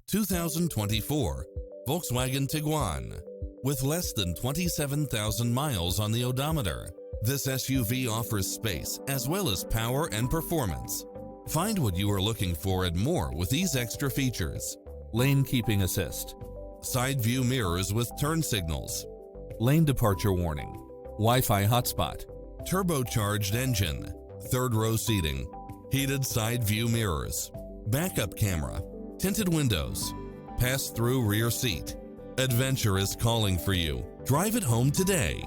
2024 Volkswagen Tiguan. With less than 27,000 miles on the odometer, this SUV offers space as well as power and performance. Find what you are looking for and more with these extra features: lane keeping assist, side view mirrors with turn signals, lane departure warning, Wi-Fi hotspot, turbocharged engine, third row seating, heated side view mirrors, backup camera, tinted windows, pass-through rear seat. Adventure is calling for you. Drive it home today.